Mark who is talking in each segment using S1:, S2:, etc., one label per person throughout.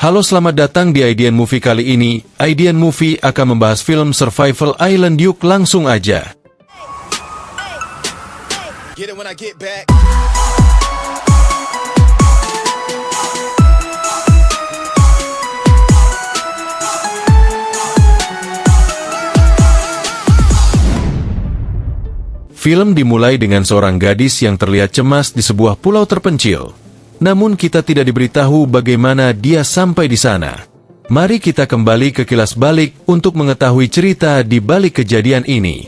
S1: Halo, selamat datang di IDN Movie kali ini. IDN Movie akan membahas film Survival Island Yuk, langsung aja.
S2: Get it when I get back.
S1: Film dimulai dengan seorang gadis yang terlihat cemas di sebuah pulau terpencil. Namun kita tidak diberitahu bagaimana dia sampai di sana. Mari kita kembali ke kilas balik untuk mengetahui cerita di balik kejadian ini.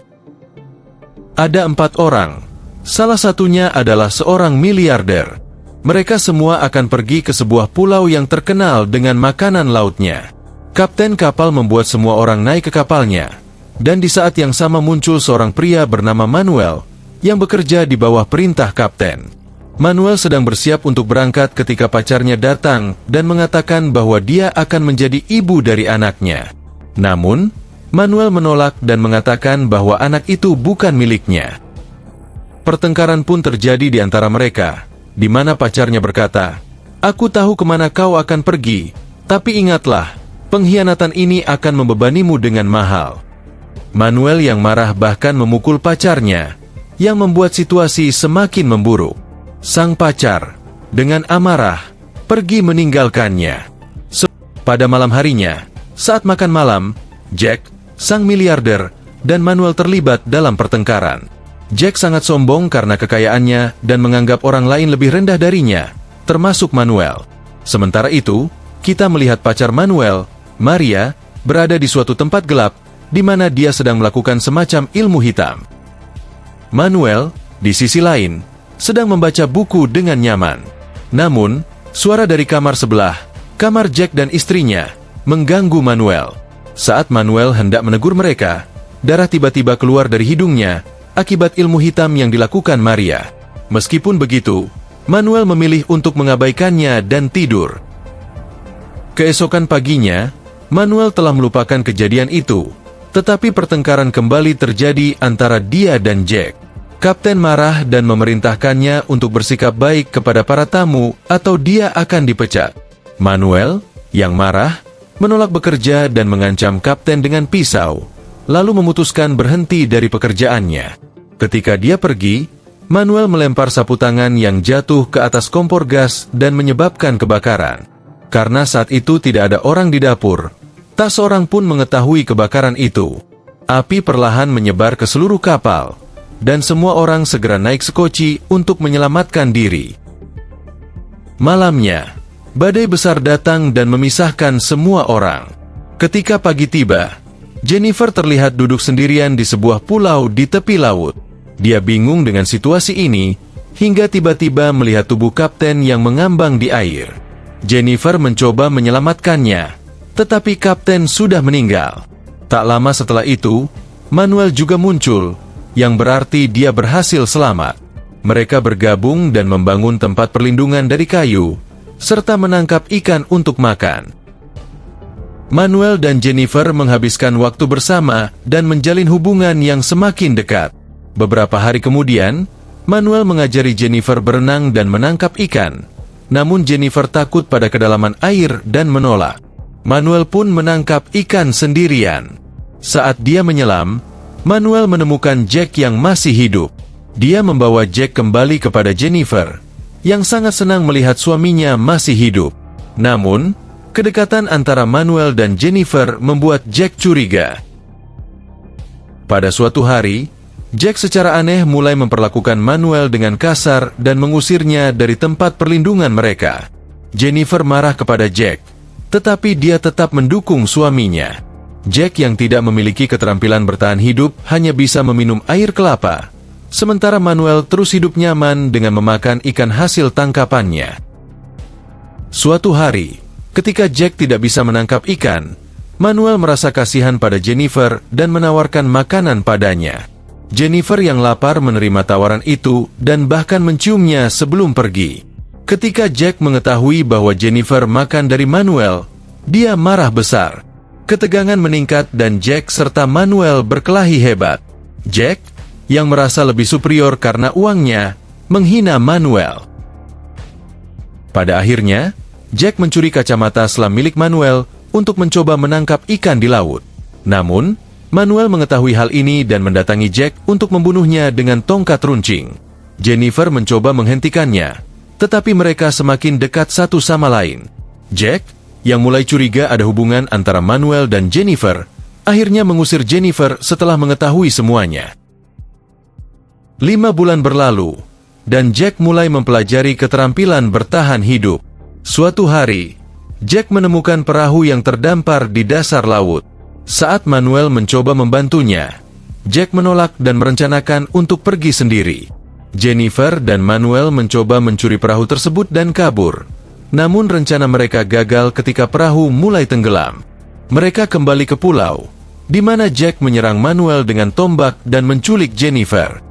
S1: Ada 4 orang. Salah satunya adalah seorang miliarder. Mereka semua akan pergi ke sebuah pulau yang terkenal dengan makanan lautnya. Kapten kapal membuat semua orang naik ke kapalnya. Dan di saat yang sama muncul seorang pria bernama Manuel yang bekerja di bawah perintah kapten. Manuel sedang bersiap untuk berangkat ketika pacarnya datang dan mengatakan bahwa dia akan menjadi ibu dari anaknya. Namun, Manuel menolak dan mengatakan bahwa anak itu bukan miliknya. Pertengkaran pun terjadi di antara mereka, di mana pacarnya berkata, "Aku tahu kemana kau akan pergi, tapi ingatlah, pengkhianatan ini akan membebanimu dengan mahal." Manuel yang marah bahkan memukul pacarnya, yang membuat situasi semakin memburuk. Sang pacar, dengan amarah, pergi meninggalkannya. Pada malam harinya, saat makan malam, Jack, sang miliarder, dan Manuel terlibat dalam pertengkaran. Jack sangat sombong karena kekayaannya dan menganggap orang lain lebih rendah darinya, termasuk Manuel. Sementara itu, kita melihat pacar Manuel, Maria, berada di suatu tempat gelap, di mana dia sedang melakukan semacam ilmu hitam. Manuel, di sisi lain, sedang membaca buku dengan nyaman. Namun, suara dari kamar sebelah, kamar Jack dan istrinya, mengganggu Manuel. Saat Manuel hendak menegur mereka, darah tiba-tiba keluar dari hidungnya, akibat ilmu hitam yang dilakukan Maria. Meskipun begitu, Manuel memilih untuk mengabaikannya dan tidur. Keesokan paginya, Manuel telah melupakan kejadian itu, tetapi pertengkaran kembali terjadi antara dia dan Jack. Kapten marah dan memerintahkannya untuk bersikap baik kepada para tamu atau dia akan dipecat. Manuel, yang marah, menolak bekerja dan mengancam kapten dengan pisau, lalu memutuskan berhenti dari pekerjaannya. Ketika dia pergi, Manuel melempar sapu tangan yang jatuh ke atas kompor gas dan menyebabkan kebakaran. Karena saat itu tidak ada orang di dapur, tak seorang pun mengetahui kebakaran itu. Api perlahan menyebar ke seluruh kapal, dan semua orang segera naik sekoci untuk menyelamatkan diri. Malamnya, badai besar datang dan memisahkan semua orang. Ketika pagi tiba, Jennifer terlihat duduk sendirian di sebuah pulau di tepi laut. Dia bingung dengan situasi ini, hingga tiba-tiba melihat tubuh kapten yang mengambang di air. Jennifer mencoba menyelamatkannya, tetapi kapten sudah meninggal. Tak lama setelah itu, Manuel juga muncul, yang berarti dia berhasil selamat. Mereka bergabung dan membangun tempat perlindungan dari kayu, serta menangkap ikan untuk makan. Manuel dan Jennifer menghabiskan waktu bersama dan menjalin hubungan yang semakin dekat. Beberapa hari kemudian, Manuel mengajari Jennifer berenang dan menangkap ikan. Namun Jennifer takut pada kedalaman air dan menolak. Manuel pun menangkap ikan sendirian. Saat dia menyelam, Manuel menemukan Jack yang masih hidup. Dia membawa Jack kembali kepada Jennifer, yang sangat senang melihat suaminya masih hidup. Namun, kedekatan antara Manuel dan Jennifer membuat Jack curiga. Pada suatu hari, Jack secara aneh mulai memperlakukan Manuel dengan kasar dan mengusirnya dari tempat perlindungan mereka. Jennifer marah kepada Jack, tetapi dia tetap mendukung suaminya. Jack yang tidak memiliki keterampilan bertahan hidup hanya bisa meminum air kelapa, sementara Manuel terus hidup nyaman dengan memakan ikan hasil tangkapannya. Suatu hari, ketika Jack tidak bisa menangkap ikan, Manuel merasa kasihan pada Jennifer dan menawarkan makanan padanya. Jennifer yang lapar menerima tawaran itu dan bahkan menciumnya sebelum pergi. Ketika Jack mengetahui bahwa Jennifer makan dari Manuel, dia marah besar. Ketegangan meningkat dan Jack serta Manuel berkelahi hebat. Jack, yang merasa lebih superior karena uangnya, menghina Manuel. Pada akhirnya, Jack mencuri kacamata selam milik Manuel untuk mencoba menangkap ikan di laut. Namun, Manuel mengetahui hal ini dan mendatangi Jack untuk membunuhnya dengan tongkat runcing. Jennifer mencoba menghentikannya, tetapi mereka semakin dekat satu sama lain. Jack, yang mulai curiga ada hubungan antara Manuel dan Jennifer, akhirnya mengusir Jennifer setelah mengetahui semuanya. 5 bulan berlalu, dan Jack mulai mempelajari keterampilan bertahan hidup. Suatu hari, Jack menemukan perahu yang terdampar di dasar laut. Saat Manuel mencoba membantunya, Jack menolak dan merencanakan untuk pergi sendiri. Jennifer dan Manuel mencoba mencuri perahu tersebut dan kabur. Namun rencana mereka gagal ketika perahu mulai tenggelam. Mereka kembali ke pulau, di mana Jack menyerang Manuel dengan tombak dan menculik Jennifer.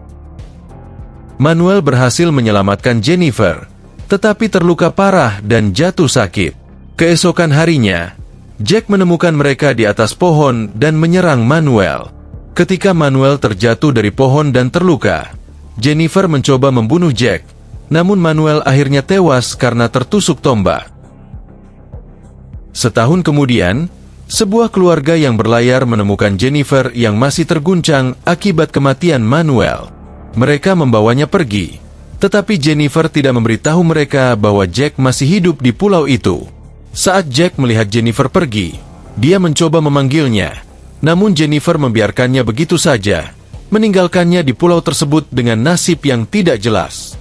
S1: Manuel berhasil menyelamatkan Jennifer, tetapi terluka parah dan jatuh sakit. Keesokan harinya, Jack menemukan mereka di atas pohon dan menyerang Manuel. Ketika Manuel terjatuh dari pohon dan terluka, Jennifer mencoba membunuh Jack, namun Manuel akhirnya tewas karena tertusuk tombak. Setahun kemudian, sebuah keluarga yang berlayar menemukan Jennifer yang masih terguncang akibat kematian Manuel. Mereka membawanya pergi, tetapi Jennifer tidak memberitahu mereka bahwa Jack masih hidup di pulau itu. Saat Jack melihat Jennifer pergi, dia mencoba memanggilnya, namun Jennifer membiarkannya begitu saja, meninggalkannya di pulau tersebut dengan nasib yang tidak jelas.